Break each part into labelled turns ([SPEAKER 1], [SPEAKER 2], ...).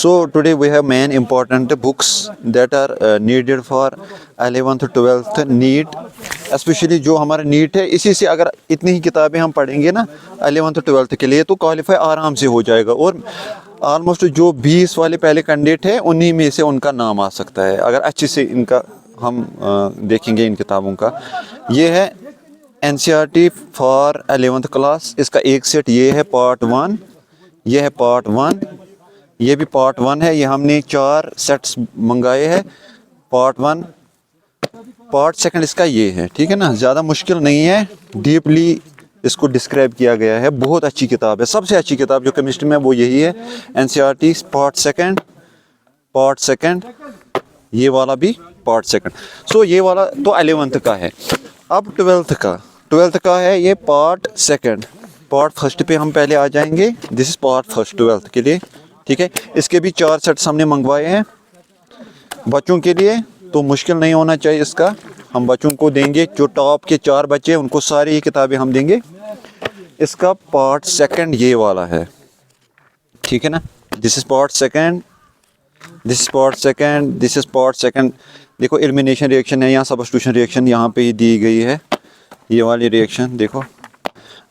[SPEAKER 1] So today we have main important books that are needed for 11th 12th NEET, specially जो हमारा NEET है। इसी से अगर इतनी ही किताबें हम पढ़ेंगे ना 11th 12th के लिए तो क्वालिफाई आराम से हो जाएगा। और ऑलमोस्ट जो 20 वाले पहले कैंडिडेट है उन्हीं में से उनका नाम आ सकता है अगर अच्छे से इनका हम देखेंगे इन किताबों का। ये है NCERT फॉर 11th क्लास, इसका एक सेट ये है पार्ट 1, ये है पार्ट 1, ये भी पार्ट 1 है। ये हमने 4 सेट्स मंगाए हैं। पार्ट 1, पार्ट 2 इसका ये है, ठीक है ना। ज़्यादा मुश्किल नहीं है, डीपली इसको डिस्क्राइब किया गया है। बहुत अच्छी किताब है, सबसे अच्छी किताब जो केमिस्ट्री में वो यही है, NCERT पार्ट 2, पार्ट 2, ये वाला भी पार्ट 2। सो ये वाला तो 11th का है। अब 12th का है ये पार्ट 2। पार्ट 1 पे हम पहले आ जाएंगे। दिस इज पार्ट 1 12th के लिए, ठीक है। इसके भी 4 सेट्स हमने मंगवाए हैं बच्चों के लिए, तो मुश्किल नहीं होना चाहिए इसका। हम बच्चों को देंगे, जो टॉप के 4 बच्चे हैं उनको सारी ये किताबें हम देंगे। इसका पार्ट 2 ये वाला है, ठीक है ना। This is part 2, this is part 2, this is part 2। देखो एलिमिनेशन रिएक्शन है यहाँ, सब्स्टिट्यूशन रिएक्शन यहाँ पे ही दी गई है, ये वाली रिएक्शन देखो।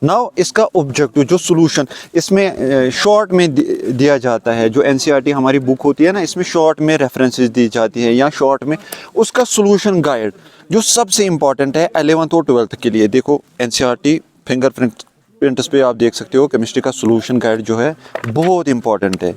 [SPEAKER 1] नाउ इसका ऑब्जेक्टिव जो सॉल्यूशन इसमें शॉर्ट में दिया जाता है, जो NCERT हमारी बुक होती है ना, इसमें शॉर्ट में रेफरेंसेस दी जाती है या शॉर्ट में उसका सॉल्यूशन गाइड जो सबसे इम्पॉर्टेंट है 11th और 12th के लिए। देखो NCERT फिंगरप्रिंट्स पे आप देख सकते हो, केमिस्ट्री का सॉल्यूशन गाइड जो है बहुत इंपॉर्टेंट है।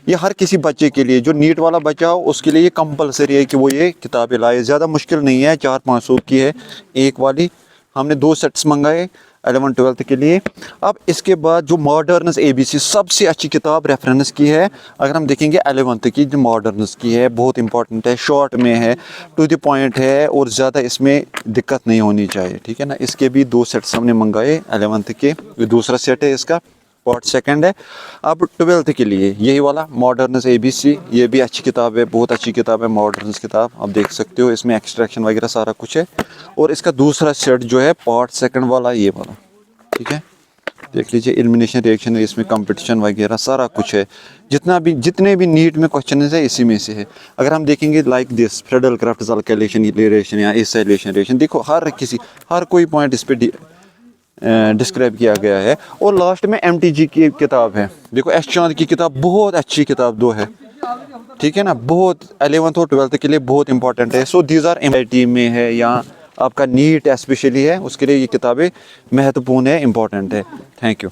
[SPEAKER 1] ये हर किसी बच्चे के लिए, जो नीट वाला बच्चा हो उसके लिए ये कंपलसरी है कि वो ये किताबें लाए। ज़्यादा मुश्किल नहीं है, 400-500 की है एक वाली। हमने 2 सेट्स मंगाए 11th 12th के लिए। अब इसके बाद जो मॉडर्न्स ABC सबसे अच्छी किताब रेफरेंस की है, अगर हम देखेंगे 11th की जो मॉडर्न्स की है, बहुत इंपॉर्टेंट है, शॉर्ट में है, टू द पॉइंट है और ज़्यादा इसमें दिक्कत नहीं होनी चाहिए, ठीक है ना। इसके भी 2 सेट्स हमने मंगाए 11th के। ये दूसरा सेट है, इसका पार्ट 2 है। अब 12th के लिए यही वाला मॉडर्न्स ABC, ये भी अच्छी किताब है, बहुत अच्छी किताब है मॉडर्न्स किताब। आप देख सकते हो इसमें एक्सट्रैक्शन वगैरह सारा कुछ है। और इसका दूसरा सेट जो है पार्ट 2 वाला, ये वाला, ठीक है। देख लीजिए एलिमिनेशन रिएक्शन है, इसमें कंपटीशन वगैरह सारा कुछ है। जितने भी नीट में क्वेश्चन है इसी में से है। अगर हम देखेंगे like this Friedel-craft alkylation reaction या एसाइलेशन रिएक्शन, देखो हर कोई पॉइंट इस पे डिस्क्राइब किया गया है। और लास्ट में MTG की किताब है, देखो एस चांद की किताब, बहुत अच्छी किताब 2 है, ठीक है ना। बहुत 11th और 12th के लिए बहुत इंपॉर्टेंट है। सो दीज आर MIT में है या आपका नीट स्पेशली है, उसके लिए ये किताबें महत्वपूर्ण है, इंपॉर्टेंट है। Thank you.